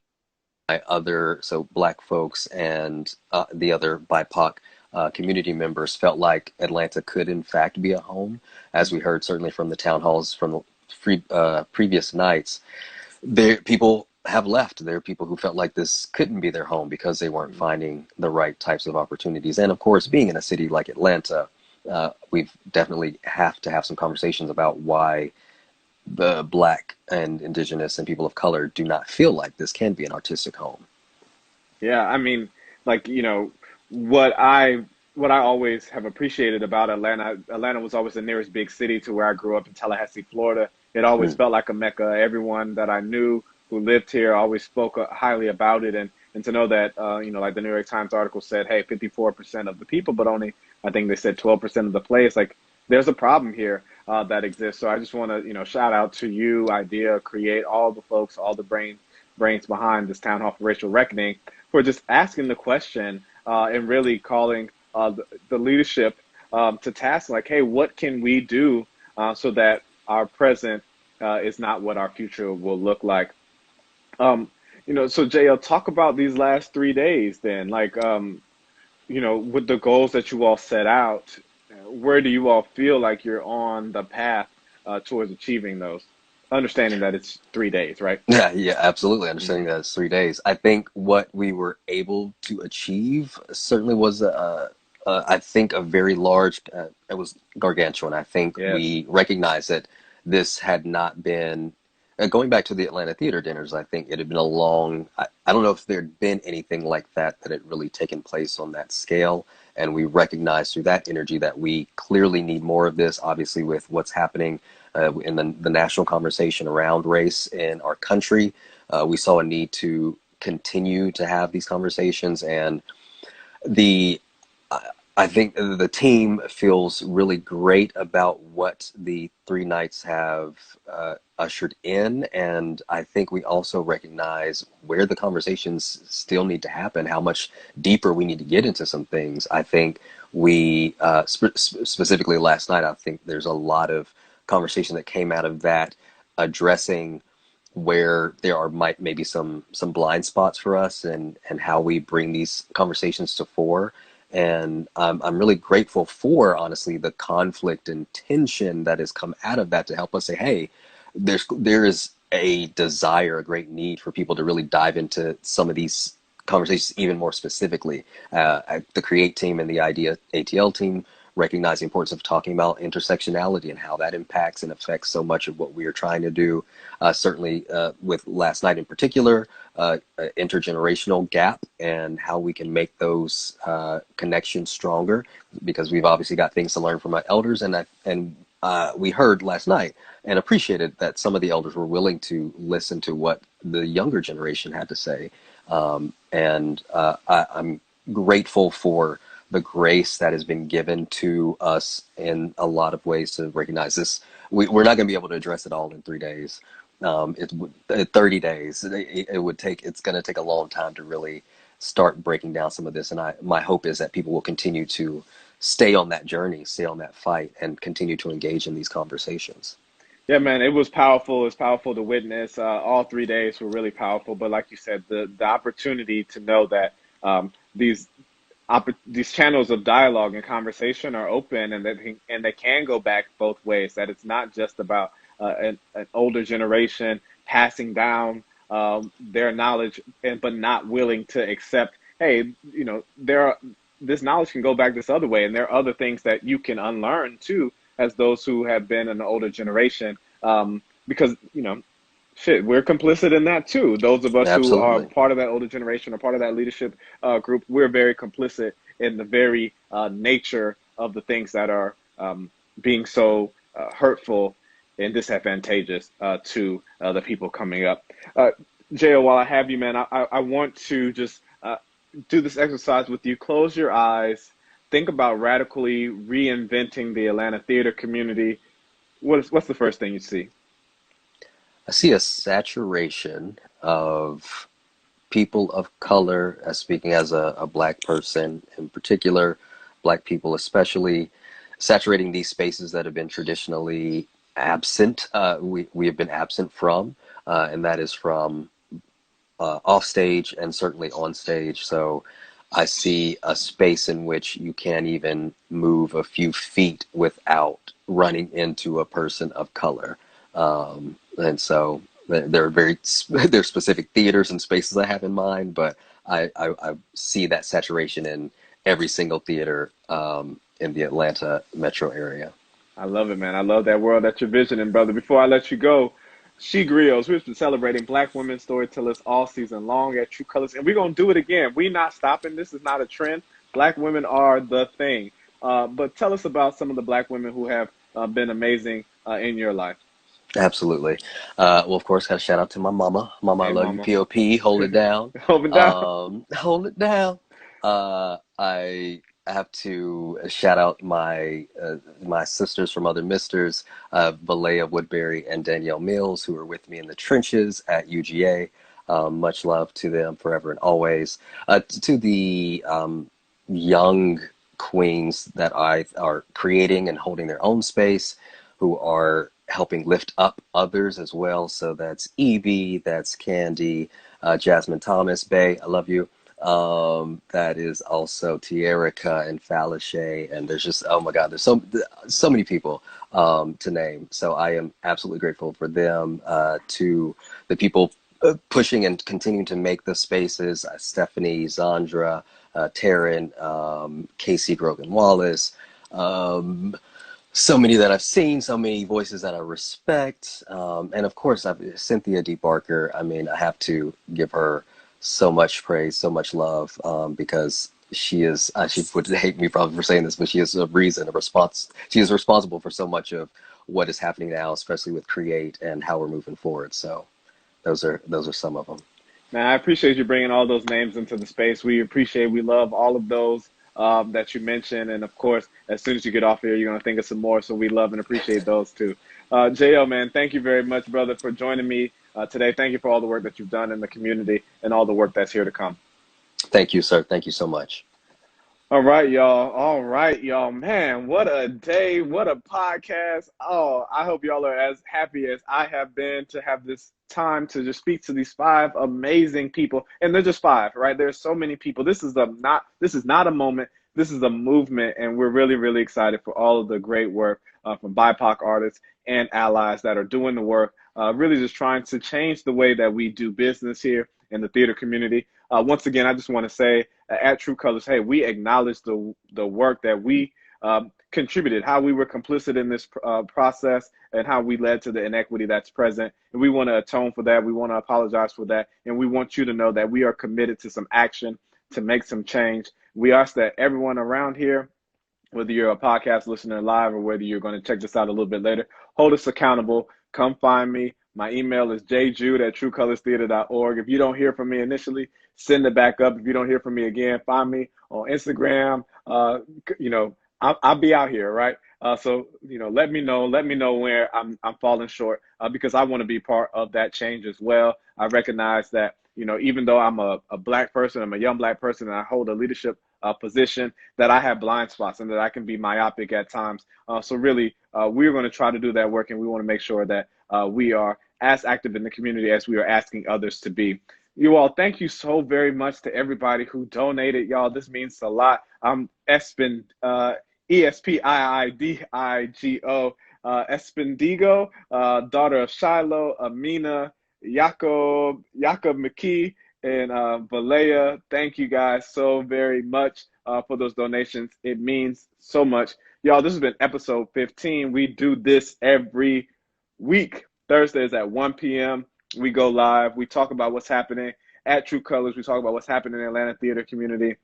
other Black folks and the other BIPOC community members felt like Atlanta could in fact be a home, as we heard certainly from the town halls from the previous nights. People have left. There are people who felt like this couldn't be their home because they weren't finding the right types of opportunities. And of course, being in a city like Atlanta, we've definitely have to have some conversations about why the Black and Indigenous and people of color do not feel like this can be an artistic home. Yeah, I mean, like, what I what I always have appreciated about Atlanta was always the nearest big city to where I grew up in Tallahassee, Florida. It always Mm. felt like a mecca. Everyone that I knew who lived here always spoke highly about it, and to know that, like the New York Times article said, hey, 54% of the people, but only I think they said 12% of the place. Like, there's a problem here that exists. So I just want to, shout out to you, Idea, Create, all the folks, all the brains behind this town hall for racial reckoning, for just asking the question and really calling the leadership to task, like, hey, what can we do so that our present is not what our future will look like? Um, so JL, talk about these last 3 days then, like, with the goals that you all set out, where do you all feel like you're on the path towards achieving those? Understanding that it's 3 days, right? Yeah, yeah, absolutely. Understanding Hmm. that it's 3 days. I think what we were able to achieve certainly was, I think, a very large, it was gargantuan. I think Yes. we recognized that this had not been, going back to the Atlanta theater dinners, I think it had been a long, I don't know if there'd been anything like that that had really taken place on that scale. And we recognized through that energy that we clearly need more of this, obviously, with what's happening in the national conversation around race in our country. We saw a need to continue to have these conversations, and the I think the team feels really great about what the 3 nights have ushered in, and I think we also recognize where the conversations still need to happen, how much deeper we need to get into some things. I think we, specifically last night, I think there's a lot of conversation that came out of that addressing where there are maybe some blind spots for us, and how we bring these conversations to fore. And I'm really grateful for, honestly, the conflict and tension that has come out of that to help us say, hey, there is a desire, a great need for people to really dive into some of these conversations even more specifically. The Create team and the Idea ATL team recognize the importance of talking about intersectionality and how that impacts and affects so much of what we are trying to do. Certainly, with last night in particular, intergenerational gap and how we can make those connections stronger, because we've obviously got things to learn from our elders, and we heard last night and appreciated that some of the elders were willing to listen to what the younger generation had to say. I'm grateful for the grace that has been given to us in a lot of ways to recognize this. We're not going to be able to address it all in 3 days. 30 days. It would take. It's going to take a long time to really start breaking down some of this. And my hope is that people will continue to stay on that journey, stay on that fight, and continue to engage in these conversations. Yeah, man, it was powerful. It's powerful to witness. All 3 days were really powerful. But like you said, the opportunity to know that these these channels of dialogue and conversation are open, and they can go back both ways. That it's not just about an older generation passing down their knowledge, but not willing to accept. Hey, there are this knowledge can go back this other way, and there are other things that you can unlearn too, as those who have been an older generation. Because shit, we're complicit in that too. Those of us who are Absolutely. part of that older generation or part of that leadership group, we're very complicit in the very nature of the things that are being so hurtful and disadvantageous to the people coming up. Jo, while I have you, man, I want to just do this exercise with you. Close your eyes. Think about radically reinventing the Atlanta theater community. What's the first thing you see? I see a saturation of people of color, speaking as a black person in particular, black people especially, saturating these spaces that have been traditionally absent. We have been absent from, and that is from off stage and certainly on stage. So I see a space in which you can't even move a few feet without running into a person of color. And so there are there are specific theaters and spaces I have in mind, but I see that saturation in every single theater. in the Atlanta metro area. I love it, man. I love that world that you're visioning, brother. Before I let you go, She Grills. We've been celebrating Black women storytellers all season long at True Colors, and we're going to do it again. We're not stopping. This is not a trend. Black women are the thing. But tell us about some of the Black women who have been amazing in your life. Absolutely. Well, of course, got to shout out to my mama. Mama, I Hey, love you. mama. POP, hold it down. Hold it down. Hold it down. I have to shout out my sisters from other misters, Valea Woodbury and Danielle Mills, who are with me in the trenches at UGA. Much love to them forever and always. To the young queens that I are creating and holding their own space, who are helping lift up others as well. So that's Evie, that's Candy, Jasmine Thomas, Bay, I love you. That is also Tierica and Falashe, and there's just, oh my God, there's so many people to name. So I am absolutely grateful for them, to the people pushing and continuing to make the spaces, Stephanie, Zandra, Taryn, Casey Grogan Wallace, so many that I've seen, so many voices that I respect. And of course, Cynthia D. Barker. I mean, I have to give her so much praise, so much love, because she is, she would hate me probably for saying this, but she is a reason, a response. She is responsible for so much of what is happening now, especially with Create and how we're moving forward. So those are some of them. Man, I appreciate you bringing all those names into the space. We love all of those that you mentioned. And of course, as soon as you get off here, you're going to think of some more. So we love and appreciate those too. Jo, man, thank you very much, brother, for joining me today. Thank you for all the work that you've done in the community and all the work that's here to come. Thank you, sir. Thank you so much. All right, y'all. All right, y'all. Man, what a day. What a podcast. Oh, I hope y'all are as happy as I have been to have this time to just speak to these 5 amazing people. And they're just 5, right? There's so many people. This is not a moment. This is a movement. And we're really, really excited for all of the great work from BIPOC artists and allies that are doing the work, really just trying to change the way that we do business here in the theater community. Once again, I just want to say at True Colors, hey, we acknowledge the work that we contributed, how we were complicit in this process, and how we led to the inequity that's present. And we want to atone for that. We want to apologize for that. And we want you to know that we are committed to some action to make some change. We ask that everyone around here, whether you're a podcast listener live or whether you're going to check this out a little bit later, hold us accountable. Come find me. My email is jjude@truecolorstheater.org. If you don't hear from me initially, send it back up. If you don't hear from me again, find me on Instagram. I'll be out here, right? So let me know where I'm falling short, because I want to be part of that change as well. I recognize that, even though I'm a Black person, I'm a young Black person, and I hold a leadership position, that I have blind spots and that I can be myopic at times. So really, we're going to try to do that work, and we want to make sure that we are as active in the community as we are asking others to be. You all, thank you so very much to everybody who donated, y'all. This means a lot. I'm Espin, Espiiidigo, Espendigo, daughter of Shiloh, Amina, Jacob McKee, and Valea. Thank you guys so very much for those donations. It means so much. Y'all, this has been episode 15. We do this every week. Thursdays at 1 p.m. We go live. We talk about what's happening at True Colors. We talk about what's happening in the Atlanta theater community.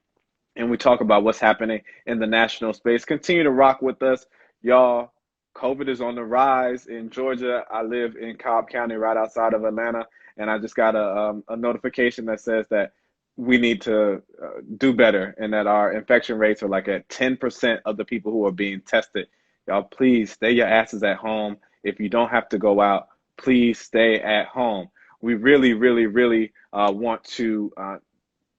And we talk about what's happening in the national space. Continue to rock with us. Y'all, COVID is on the rise in Georgia. I live in Cobb County, right outside of Atlanta. And I just got a notification that says that we need to do better and that our infection rates are like at 10% of the people who are being tested. Y'all, please stay your asses at home. If you don't have to go out, please stay at home. We really, really, really want to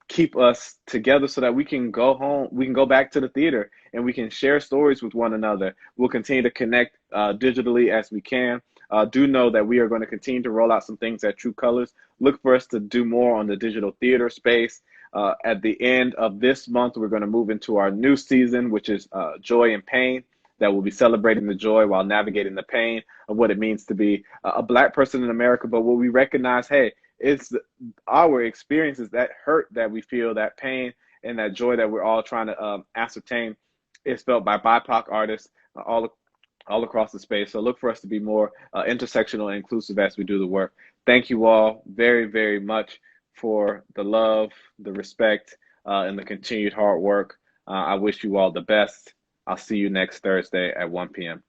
keep us together so that we can go home, we can go back to the theater, and we can share stories with one another. We'll continue to connect digitally as we can. Do know that we are going to continue to roll out some things at True Colors. Look for us to do more on the digital theater space. At the end of this month, we're going to move into our new season, which is Joy and Pain, that will be celebrating the joy while navigating the pain of what it means to be a Black person in America. But what we recognize, hey, it's our experiences, that hurt that we feel, that pain and that joy that we're all trying to ascertain. It's felt by BIPOC artists all across the space. So look for us to be more intersectional and inclusive as we do the work. Thank you all very, very much for the love, the respect, and the continued hard work. I wish you all the best. I'll see you next Thursday at 1 p.m.